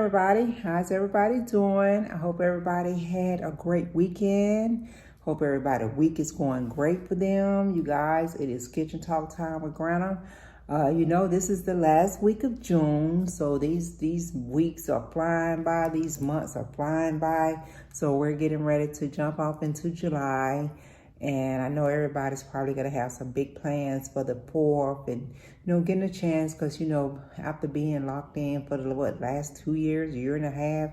everybody. How's everybody doing? I hope everybody had a great weekend. Hope everybody's week is going great for them. You guys, it is Kitchen Talk time with Granna. This is the last week of June, so these weeks are flying by, these months are flying by. So we're getting ready to jump off into July. And I know everybody's probably going to have some big plans for the 4th and, getting a chance because, after being locked in for the last 2 years, year and a half,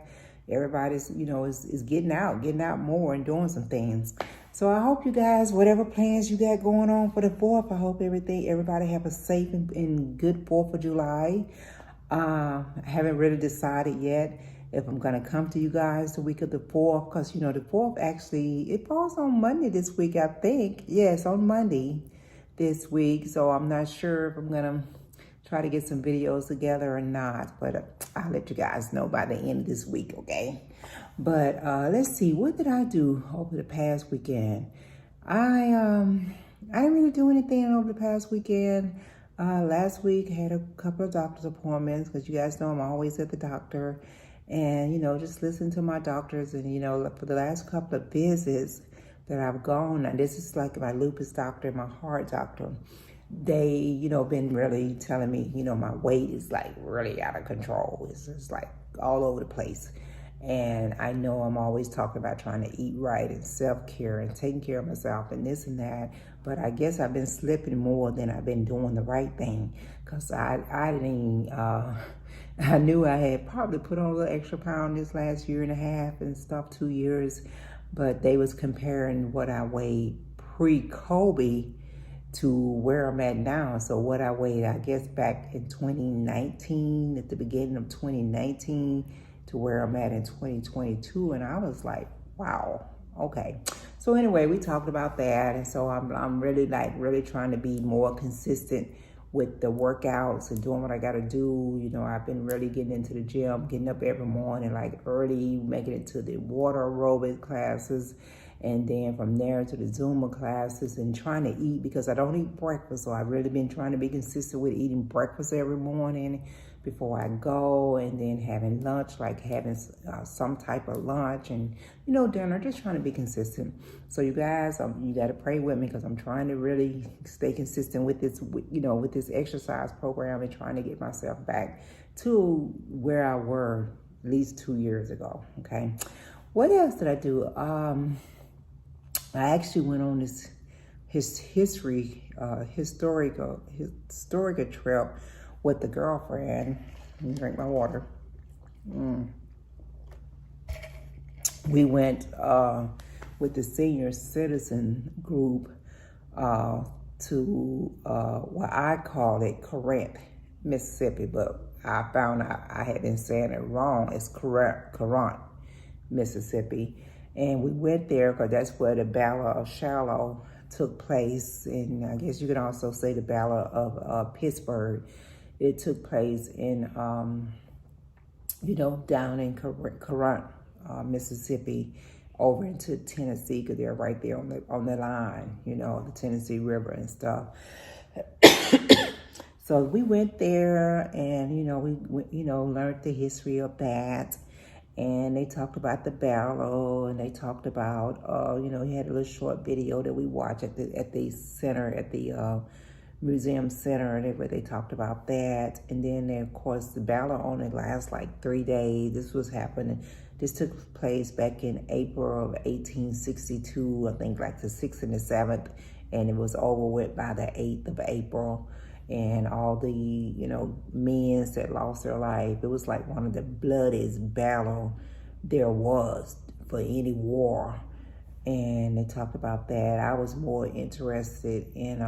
everybody's, is getting out more and doing some things. So I hope you guys, whatever plans you got going on for the 4th, I hope everybody have a safe and good 4th of July. I haven't really decided yet if I'm going to come to you guys the week of the 4th, because, the 4th actually, it falls on Monday this week, I think. Yes, on Monday this week. So I'm not sure if I'm going to try to get some videos together or not, but I'll let you guys know by the end of this week, okay? But let's see, what did I do over the past weekend? I didn't really do anything over the past weekend. Last week, I had a couple of doctor's appointments, because you guys know I'm always at the doctor. And, just listen to my doctors. And, for the last couple of visits that I've gone, and this is like my lupus doctor, my heart doctor, they, been really telling me, my weight is like really out of control. It's just like all over the place. And I know I'm always talking about trying to eat right and self-care and taking care of myself and this and that. But I guess I've been slipping more than I've been doing the right thing. Because I knew I had probably put on a little extra pound this last year and a half and stuff, 2 years. But they was comparing what I weighed pre-COVID to where I'm at now. So what I weighed, I guess, back in 2019, at the beginning of 2019, to where I'm at in 2022. And I was like, wow, okay. So anyway, we talked about that. And so I'm really trying to be more consistent with the workouts and doing what I got to do. I've been really getting into the gym, getting up every morning, like early, making it to the water aerobic classes. And then from there to the Zumba classes and trying to eat, because I don't eat breakfast. So I've really been trying to be consistent with eating breakfast every morning before I go, and then having lunch, like having some type of lunch and, dinner, just trying to be consistent. So you guys, you got to pray with me, because I'm trying to really stay consistent with this, with this exercise program and trying to get myself back to where I were at least 2 years ago. Okay. What else did I do? I actually went on this historical trip with the girlfriend. Let me drink my water. We went with the senior citizen group to what I call it Corinth, Mississippi, but I found out I had been saying it wrong. It's Corinth, Mississippi. And we went there because that's where the Battle of Shiloh took place. And I guess you could also say the Battle of Pittsburgh. It took place in, down in Corinth, Mississippi, over into Tennessee, because they're right there on the line, the Tennessee River and stuff. So we went there, and, we learned the history of that. And they talked about the battle, and they talked about, he had a little short video that we watched at the center, at the museum center, where they talked about that. And then, of course, the battle only lasts like 3 days. This took place back in April of 1862, I think like the 6th and the 7th, and it was over with by the 8th of April. And all the, men that lost their life. It was like one of the bloodiest battle there was for any war. And they talked about that. I was more interested in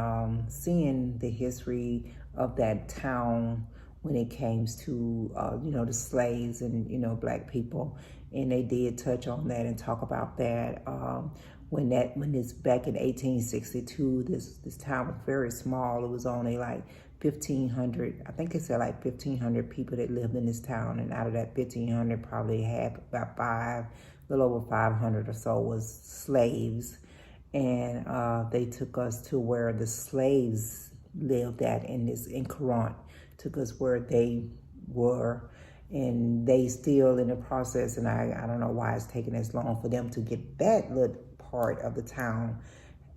seeing the history of that town when it came to, the slaves and, Black people. And they did touch on that and talk about that. When this back in 1862, this town was very small. It was only like 1,500, I think it said like 1,500 people that lived in this town. And out of that 1,500, probably half, about a little over 500 or so was slaves. And they took us to where the slaves lived at in Corinth, took us where they were. and they still in the process, and I don't know why it's taking this long for them to get that little part of the town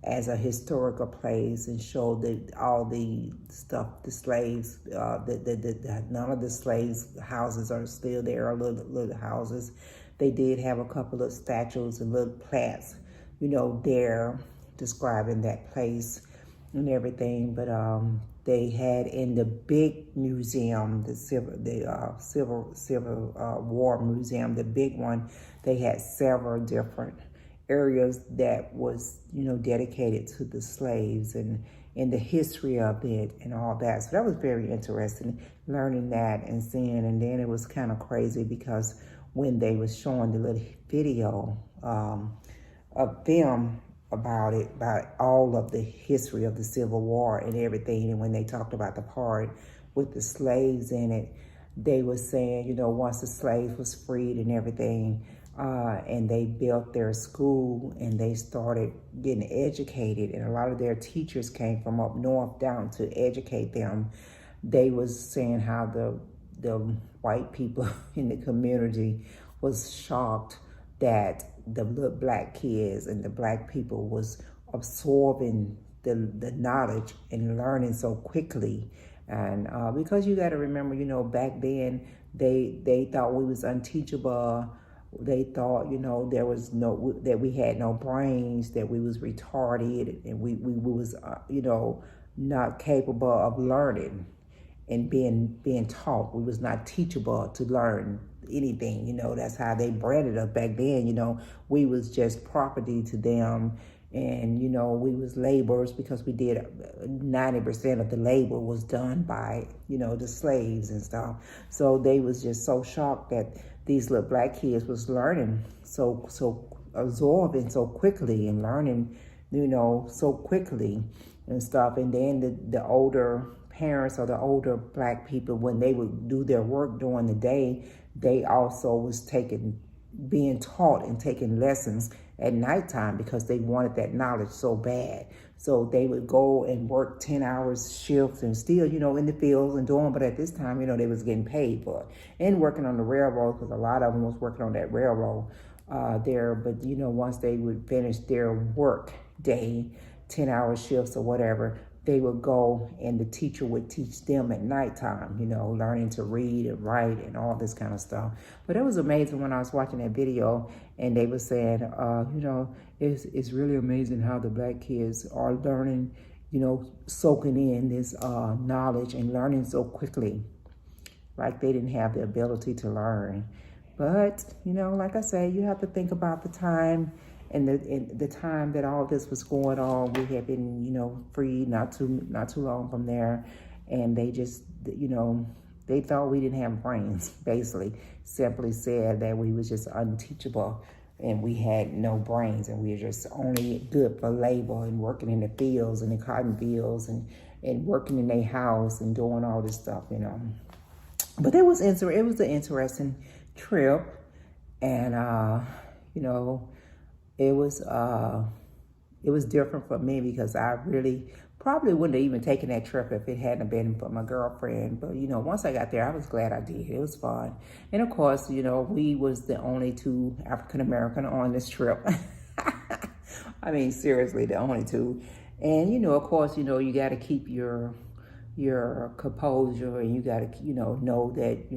as a historical place and show that all the stuff, the slaves, none of the slaves' houses are still there, or little houses. They did have a couple of statues and little plants, there describing that place and everything. But they had in the big museum, the Civil War Museum, the big one, they had several different areas that was, dedicated to the slaves and the history of it and all that. So that was very interesting, learning that and seeing. And then it was kind of crazy because when they was showing the little video of them about all of the history of the Civil War and everything, and when they talked about the part with the slaves in it, they were saying, once the slaves was freed and everything, and they built their school and they started getting educated, and a lot of their teachers came from up north down to educate them. They was saying how the white people in the community was shocked that the little black kids and the black people was absorbing the knowledge and learning so quickly. And because you got to remember, back then they thought we was unteachable. They thought, there was that we had no brains, that we was retarded, and we was, not capable of learning and being taught. We was not teachable to learn anything. That's how they branded us back then. We was just property to them, and we was laborers because we did 90% of the labor was done by the slaves and stuff. So they was just so shocked that these little black kids was learning so absorbing so quickly and learning so quickly and stuff. And then the older parents or the older black people, when they would do their work during the day, they also was being taught and taking lessons at nighttime because they wanted that knowledge so bad. So they would go and work 10 hours shifts and still, in the fields and doing, but at this time, they was getting paid for it. And working on the railroad, because a lot of them was working on that railroad there. But, once they would finish their work day, 10-hour shifts or whatever, they would go and the teacher would teach them at nighttime, learning to read and write and all this kind of stuff. But it was amazing when I was watching that video and they were saying, it's really amazing how the black kids are learning, soaking in this knowledge and learning so quickly, like they didn't have the ability to learn. But, like I say, you have to think about the time. And the time that all this was going on, we had been, free not too long from there, and they just, they thought we didn't have brains. Basically, simply said that we was just unteachable, and we had no brains, and we were just only good for labor and working in the fields and the cotton fields and working in their house and doing all this stuff, But it was an interesting trip, and it was different for me because I really probably wouldn't have even taken that trip if it hadn't been for my girlfriend. But, once I got there, I was glad I did. It was fun. And of course, we was the only two African-American on this trip. I mean, seriously, the only two. And, of course, you got to keep your composure, and you got to, know that,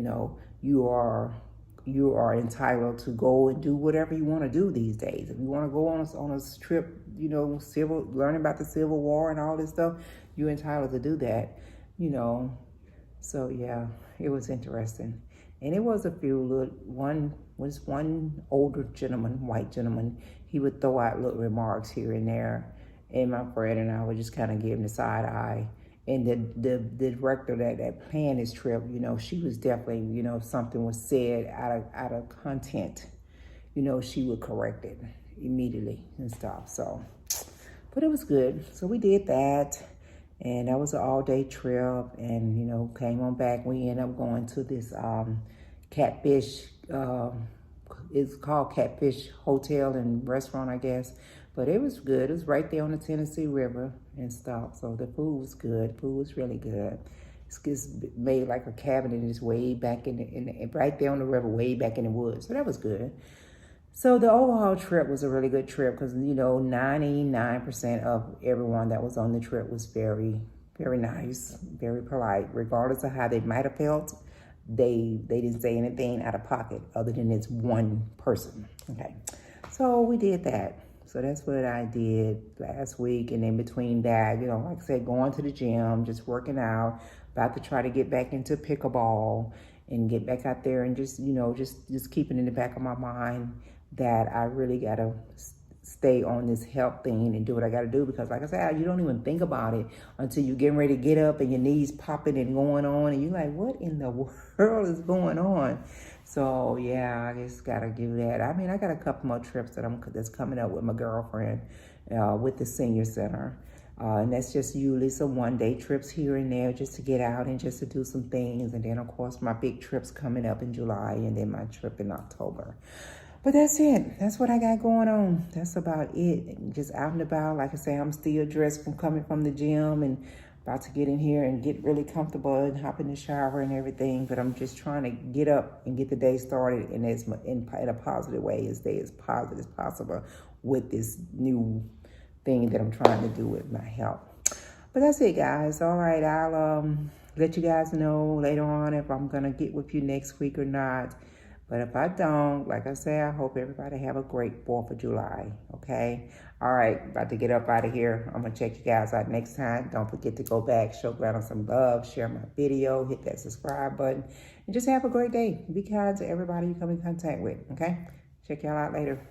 you are entitled to go and do whatever you want to do these days. If you want to go on a trip, learning about the Civil War and all this stuff, you're entitled to do that, So yeah, it was interesting. And it was a few one older gentleman, white gentleman, he would throw out little remarks here and there. And my friend and I would just kind of give him the side eye. And the director that planned this trip, she was definitely, something was said out of content, she would correct it immediately and stuff. So, but it was good. So we did that, and that was an all-day trip. And came on back. We ended up going to this Catfish. It's called Catfish Hotel and Restaurant, I guess. But it was good. It was right there on the Tennessee River and stuff. So the food was good. Food was really good. It's made like a cabin and it's way back right there on the river, way back in the woods. So that was good. So the overall trip was a really good trip because, 99% of everyone that was on the trip was very, very nice, very polite. Regardless of how they might have felt, they didn't say anything out of pocket other than it's one person. Okay, so we did that. So that's what I did last week. And in between that, like I said, going to the gym, just working out, about to try to get back into pickleball and get back out there and just keeping in the back of my mind that I really got to stay on this health thing and do what I got to do, because like I said, you don't even think about it until you're getting ready to get up and your knees popping and going on and you're like, what in the world is going on? So yeah, I just got to give that. I mean, I got a couple more trips that's coming up with my girlfriend with the senior center. And that's just usually some one-day trips here and there just to get out and just to do some things. And then, of course, my big trip's coming up in July and then my trip in October. But that's it. That's what I got going on. That's about it. Just out and about. Like I say, I'm still dressed from coming from the gym and about to get in here and get really comfortable and hop in the shower and everything. But I'm just trying to get up and get the day started in a positive way, as positive as possible with this new thing that I'm trying to do with my health. But that's it, guys. All right, I'll let you guys know later on if I'm going to get with you next week or not. But if I don't, like I say, I hope everybody have a great 4th of July, okay? All right, about to get up out of here. I'm going to check you guys out next time. Don't forget to go back, show Granna some love, share my video, hit that subscribe button, and just have a great day. Be kind to everybody you come in contact with, okay? Check y'all out later.